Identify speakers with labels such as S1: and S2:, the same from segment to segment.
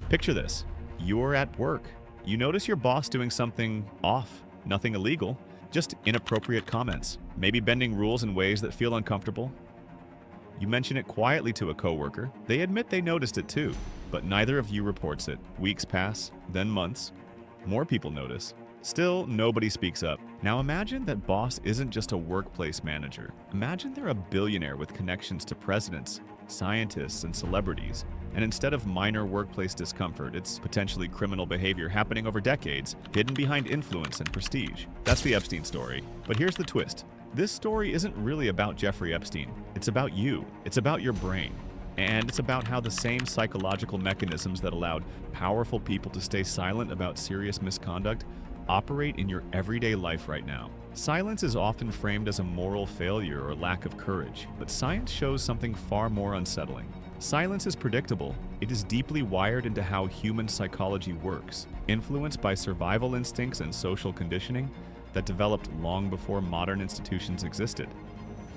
S1: Picture this. You're at work. You notice your boss doing something off, nothing illegal, just inappropriate comments, maybe bending rules in ways that feel uncomfortable. You mention it quietly to a coworker. They admit they noticed it too, but neither of you reports it. Weeks pass, then months. More people notice. Still, nobody speaks up. Now imagine that boss isn't just a workplace manager. Imagine they're a billionaire with connections to presidents, scientists, and celebrities. And instead of minor workplace discomfort, it's potentially criminal behavior happening over decades, hidden behind influence and prestige. That's the Epstein story. But here's the twist. This story isn't really about Jeffrey Epstein. It's about you. It's about your brain. And it's about how the same psychological mechanisms that allowed powerful people to stay silent about serious misconduct operate in your everyday life right now. Silence is often framed as a moral failure or lack of courage, but science shows something far more unsettling. Silence is predictable. It is deeply wired into how human psychology works, influenced by survival instincts and social conditioning that developed long before modern institutions existed.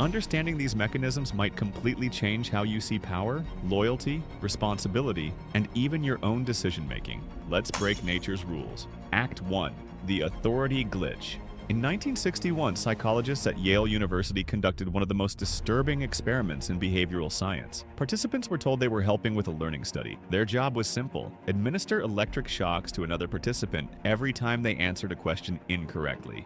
S1: Understanding these mechanisms might completely change how you see power, loyalty, responsibility, and even your own decision-making. Let's break nature's rules. Act 1. The Authority Glitch. In 1961, psychologists at Yale University conducted one of the most disturbing experiments in behavioral science. Participants were told they were helping with a learning study. Their job was simple: administer electric shocks to another participant every time they answered a question incorrectly.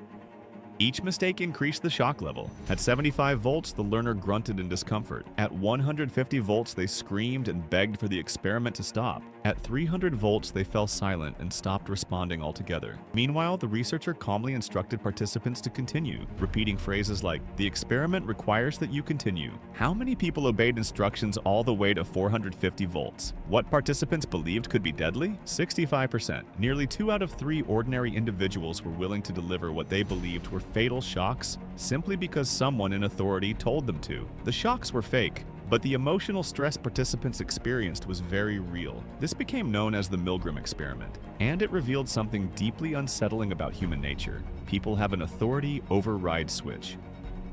S1: Each mistake increased the shock level. At 75 volts, the learner grunted in discomfort. At 150 volts, they screamed and begged for the experiment to stop. At 300 volts, they fell silent and stopped responding altogether. Meanwhile, the researcher calmly instructed participants to continue, repeating phrases like, "The experiment requires that you continue." How many people obeyed instructions all the way to 450 volts? What participants believed could be deadly? 65%. Nearly 2 out of 3 ordinary individuals were willing to deliver what they believed were fatal shocks simply because someone in authority told them to. The shocks were fake, but the emotional stress participants experienced was very real. This became known as the Milgram Experiment, and it revealed something deeply unsettling about human nature. People have an authority override switch.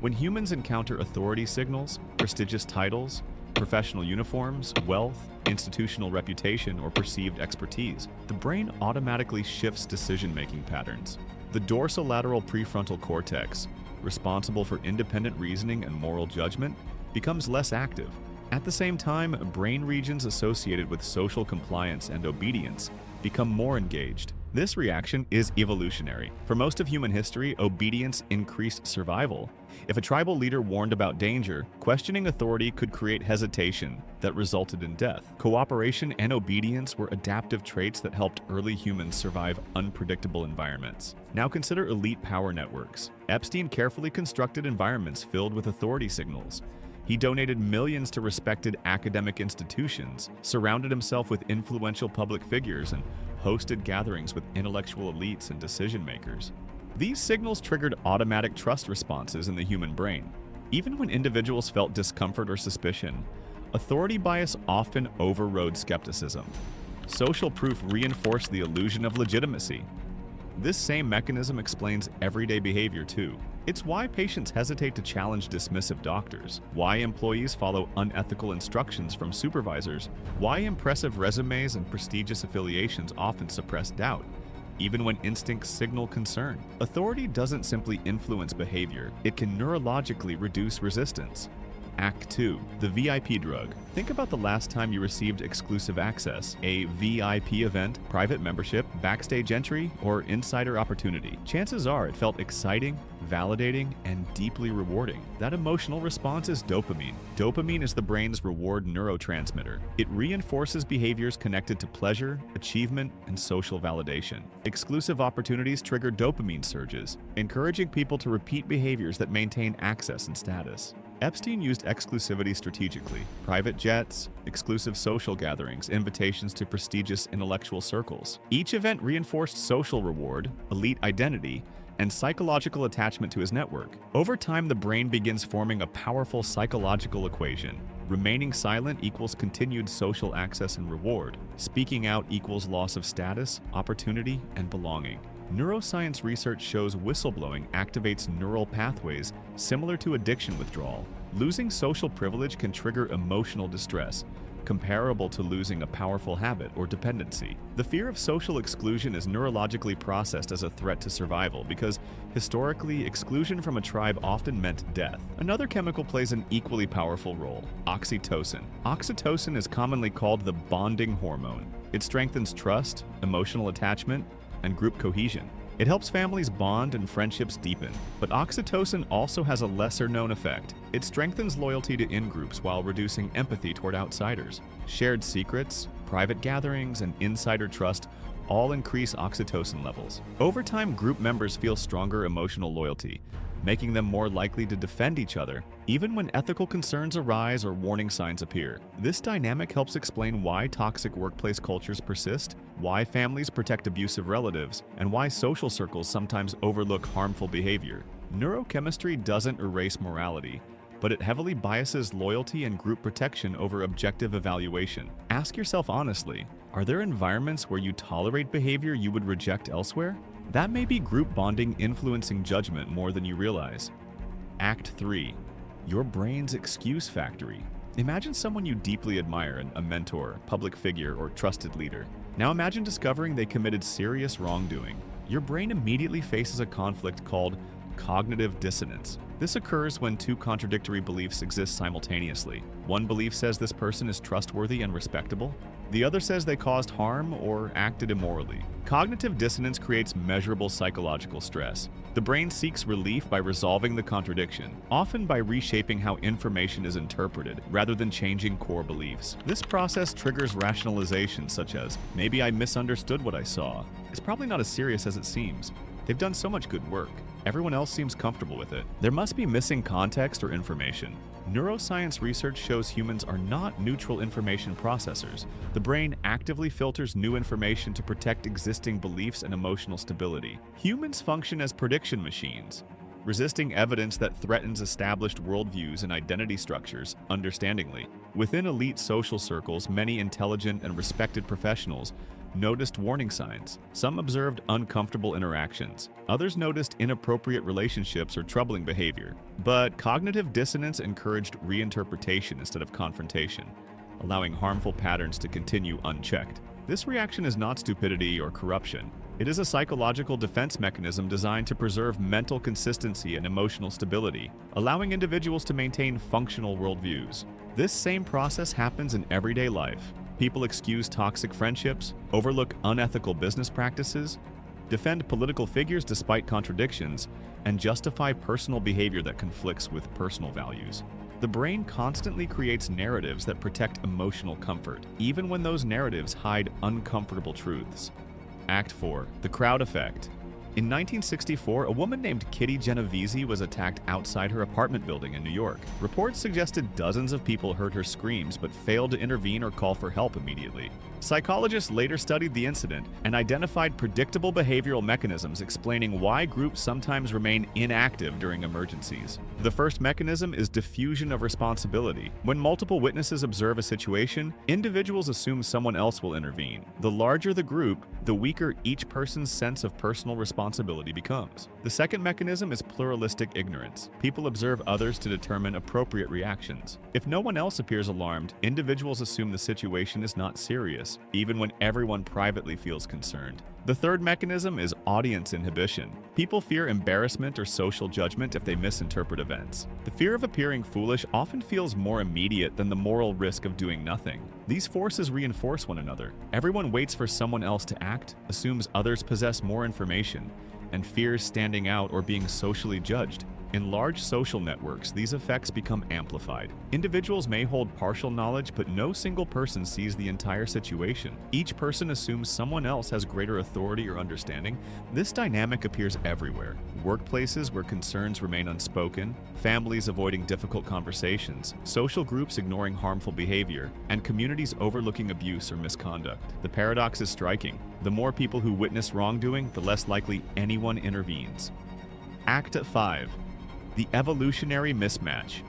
S1: When humans encounter authority signals, prestigious titles, professional uniforms, wealth, institutional reputation, or perceived expertise, the brain automatically shifts decision-making patterns. The dorsolateral prefrontal cortex, responsible for independent reasoning and moral judgment, becomes less active. At the same time, brain regions associated with social compliance and obedience become more engaged. This reaction is evolutionary. For most of human history, obedience increased survival. If a tribal leader warned about danger, questioning authority could create hesitation that resulted in death. Cooperation and obedience were adaptive traits that helped early humans survive unpredictable environments. Now consider elite power networks. Epstein carefully constructed environments filled with authority signals. He donated millions to respected academic institutions, surrounded himself with influential public figures, and hosted gatherings with intellectual elites and decision-makers. These signals triggered automatic trust responses in the human brain. Even when individuals felt discomfort or suspicion, authority bias often overrode skepticism. Social proof reinforced the illusion of legitimacy. This same mechanism explains everyday behavior too. It's why patients hesitate to challenge dismissive doctors, why employees follow unethical instructions from supervisors, why impressive resumes and prestigious affiliations often suppress doubt, even when instincts signal concern. Authority doesn't simply influence behavior, it can neurologically reduce resistance. Act 2. The VIP drug. Think about the last time you received exclusive access, a VIP event, private membership, backstage entry, or insider opportunity. Chances are it felt exciting, validating, and deeply rewarding. That emotional response is dopamine. Dopamine is the brain's reward neurotransmitter. It reinforces behaviors connected to pleasure, achievement, and social validation. Exclusive opportunities trigger dopamine surges, encouraging people to repeat behaviors that maintain access and status. Epstein used exclusivity strategically. Private jets, exclusive social gatherings, invitations to prestigious intellectual circles. Each event reinforced social reward, elite identity, and psychological attachment to his network. Over time, the brain begins forming a powerful psychological equation. Remaining silent equals continued social access and reward. Speaking out equals loss of status, opportunity, and belonging. Neuroscience research shows whistleblowing activates neural pathways similar to addiction withdrawal. Losing social privilege can trigger emotional distress, comparable to losing a powerful habit or dependency. The fear of social exclusion is neurologically processed as a threat to survival because, historically, exclusion from a tribe often meant death. Another chemical plays an equally powerful role: oxytocin. Oxytocin is commonly called the bonding hormone. It strengthens trust, emotional attachment, and group cohesion. It helps families bond and friendships deepen. But oxytocin also has a lesser-known effect. It strengthens loyalty to in-groups while reducing empathy toward outsiders. Shared secrets, private gatherings, and insider trust all increase oxytocin levels. Over time, group members feel stronger emotional loyalty, making them more likely to defend each other, even when ethical concerns arise or warning signs appear. This dynamic helps explain why toxic workplace cultures persist, why families protect abusive relatives, and why social circles sometimes overlook harmful behavior. Neurochemistry doesn't erase morality, but it heavily biases loyalty and group protection over objective evaluation. Ask yourself honestly, are there environments where you tolerate behavior you would reject elsewhere? That may be group bonding influencing judgment more than you realize. Act 3. Your brain's excuse factory. Imagine someone you deeply admire, a mentor, public figure, or trusted leader. Now imagine discovering they committed serious wrongdoing. Your brain immediately faces a conflict called cognitive dissonance. This occurs when two contradictory beliefs exist simultaneously. One belief says this person is trustworthy and respectable. The other says they caused harm or acted immorally. Cognitive dissonance creates measurable psychological stress. The brain seeks relief by resolving the contradiction, often by reshaping how information is interpreted rather than changing core beliefs. This process triggers rationalizations such as, maybe I misunderstood what I saw. It's probably not as serious as it seems. They've done so much good work. Everyone else seems comfortable with it. There must be missing context or information. Neuroscience research shows humans are not neutral information processors. The brain actively filters new information to protect existing beliefs and emotional stability. Humans function as prediction machines, resisting evidence that threatens established worldviews and identity structures, understandingly. Within elite social circles, many intelligent and respected professionals noticed warning signs. Some observed uncomfortable interactions. Others noticed inappropriate relationships or troubling behavior. But cognitive dissonance encouraged reinterpretation instead of confrontation, allowing harmful patterns to continue unchecked. This reaction is not stupidity or corruption. It is a psychological defense mechanism designed to preserve mental consistency and emotional stability, allowing individuals to maintain functional worldviews. This same process happens in everyday life. People excuse toxic friendships, overlook unethical business practices, defend political figures despite contradictions, and justify personal behavior that conflicts with personal values. The brain constantly creates narratives that protect emotional comfort, even when those narratives hide uncomfortable truths. Act 4. The crowd effect. In 1964, a woman named Kitty Genovese was attacked outside her apartment building in New York. Reports suggested dozens of people heard her screams but failed to intervene or call for help immediately. Psychologists later studied the incident and identified predictable behavioral mechanisms explaining why groups sometimes remain inactive during emergencies. The first mechanism is diffusion of responsibility. When multiple witnesses observe a situation, individuals assume someone else will intervene. The larger the group, the weaker each person's sense of personal responsibility becomes. The second mechanism is pluralistic ignorance. People observe others to determine appropriate reactions. If no one else appears alarmed, individuals assume the situation is not serious, even when everyone privately feels concerned. The third mechanism is audience inhibition. People fear embarrassment or social judgment if they misinterpret events. The fear of appearing foolish often feels more immediate than the moral risk of doing nothing. These forces reinforce one another. Everyone waits for someone else to act, assumes others possess more information, and fears standing out or being socially judged. In large social networks, these effects become amplified. Individuals may hold partial knowledge, but no single person sees the entire situation. Each person assumes someone else has greater authority or understanding. This dynamic appears everywhere. Workplaces where concerns remain unspoken, families avoiding difficult conversations, social groups ignoring harmful behavior, and communities overlooking abuse or misconduct. The paradox is striking. The more people who witness wrongdoing, the less likely anyone intervenes. Act 5. The evolutionary mismatch.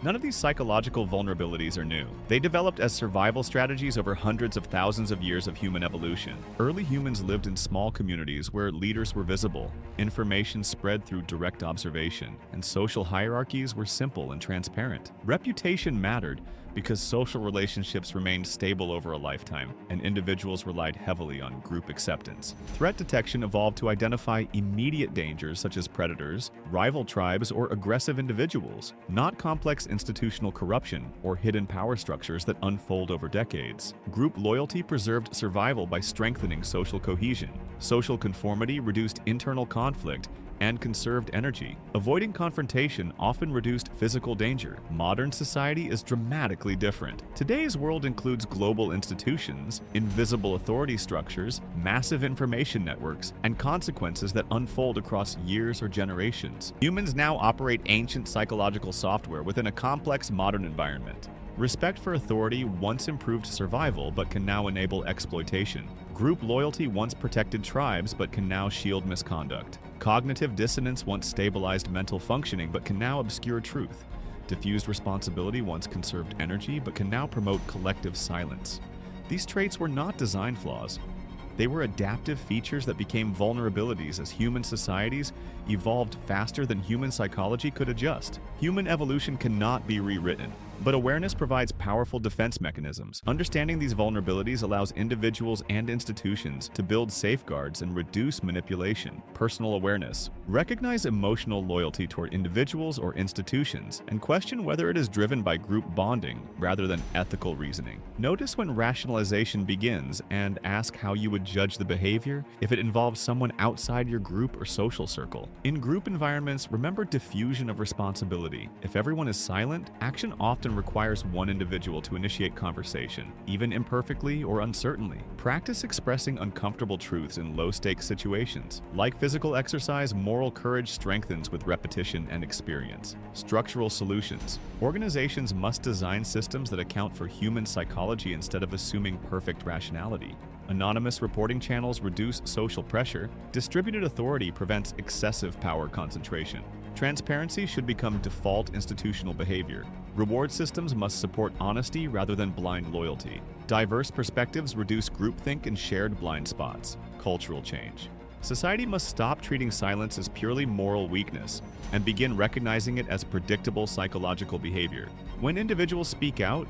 S1: None of these psychological vulnerabilities are new. They developed as survival strategies over hundreds of thousands of years of human evolution. Early humans lived in small communities where leaders were visible, information spread through direct observation, and social hierarchies were simple and transparent. Reputation mattered, because social relationships remained stable over a lifetime, and individuals relied heavily on group acceptance. Threat detection evolved to identify immediate dangers such as predators, rival tribes, or aggressive individuals, not complex institutional corruption or hidden power structures that unfold over decades. Group loyalty preserved survival by strengthening social cohesion. Social conformity reduced internal conflict and conserved energy. Avoiding confrontation often reduced physical danger. Modern society is dramatically different. Today's world includes global institutions, invisible authority structures, massive information networks, and consequences that unfold across years or generations. Humans now operate ancient psychological software within a complex modern environment. Respect for authority once improved survival but can now enable exploitation. Group loyalty once protected tribes but can now shield misconduct. Cognitive dissonance once stabilized mental functioning but can now obscure truth. Diffused responsibility once conserved energy but can now promote collective silence. These traits were not design flaws. They were adaptive features that became vulnerabilities as human societies evolved faster than human psychology could adjust. Human evolution cannot be rewritten, but awareness provides powerful defense mechanisms. Understanding these vulnerabilities allows individuals and institutions to build safeguards and reduce manipulation. Personal awareness. Recognize emotional loyalty toward individuals or institutions and question whether it is driven by group bonding rather than ethical reasoning. Notice when rationalization begins and ask how you would judge the behavior if it involves someone outside your group or social circle. In group environments, remember diffusion of responsibility. If everyone is silent, action often requires one individual to initiate conversation, even imperfectly or uncertainly. Practice expressing uncomfortable truths in low-stakes situations. Like physical exercise, moral courage strengthens with repetition and experience. Structural solutions. Organizations must design systems that account for human psychology instead of assuming perfect rationality. Anonymous reporting channels reduce social pressure. Distributed authority prevents excessive power concentration. Transparency should become default institutional behavior. Reward systems must support honesty rather than blind loyalty. Diverse perspectives reduce groupthink and shared blind spots. Cultural change. Society must stop treating silence as purely moral weakness and begin recognizing it as predictable psychological behavior. When individuals speak out,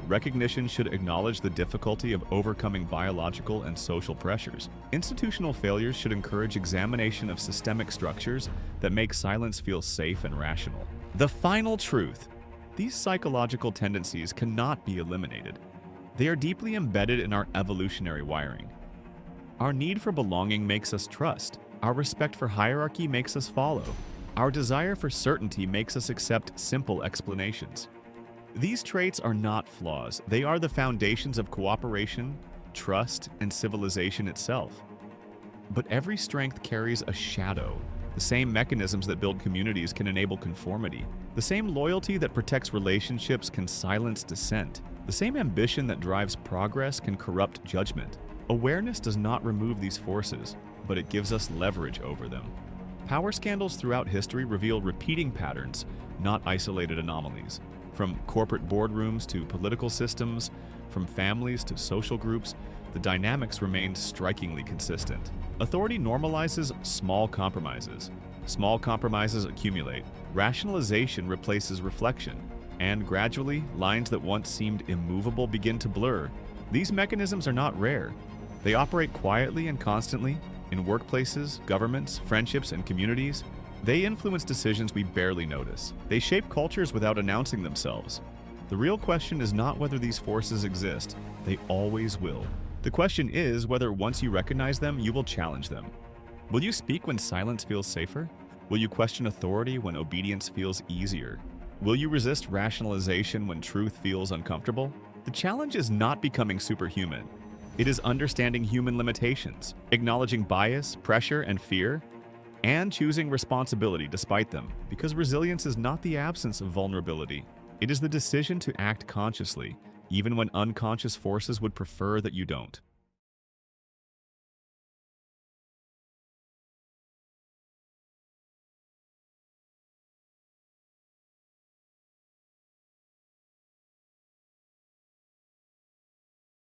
S1: recognition should acknowledge the difficulty of overcoming biological and social pressures. Institutional failures should encourage examination of systemic structures that make silence feel safe and rational. The final truth. These psychological tendencies cannot be eliminated. They are deeply embedded in our evolutionary wiring. Our need for belonging makes us trust. Our respect for hierarchy makes us follow. Our desire for certainty makes us accept simple explanations. These traits are not flaws. They are the foundations of cooperation, trust, and civilization itself. But every strength carries a shadow. The same mechanisms that build communities can enable conformity. The same loyalty that protects relationships can silence dissent. The same ambition that drives progress can corrupt judgment. Awareness does not remove these forces, but it gives us leverage over them. Power scandals throughout history reveal repeating patterns, not isolated anomalies. From corporate boardrooms to political systems, from families to social groups, the dynamics remain strikingly consistent. Authority normalizes small compromises. Small compromises accumulate. Rationalization replaces reflection. And gradually, lines that once seemed immovable begin to blur. These mechanisms are not rare. They operate quietly and constantly in workplaces, governments, friendships, and communities. They influence decisions we barely notice. They shape cultures without announcing themselves. The real question is not whether these forces exist. They always will. The question is whether once you recognize them, you will challenge them. Will you speak when silence feels safer? Will you question authority when obedience feels easier? Will you resist rationalization when truth feels uncomfortable? The challenge is not becoming superhuman. It is understanding human limitations, acknowledging bias, pressure, and fear, and choosing responsibility despite them, because resilience is not the absence of vulnerability. It is the decision to act consciously, even when unconscious forces would prefer that you don't.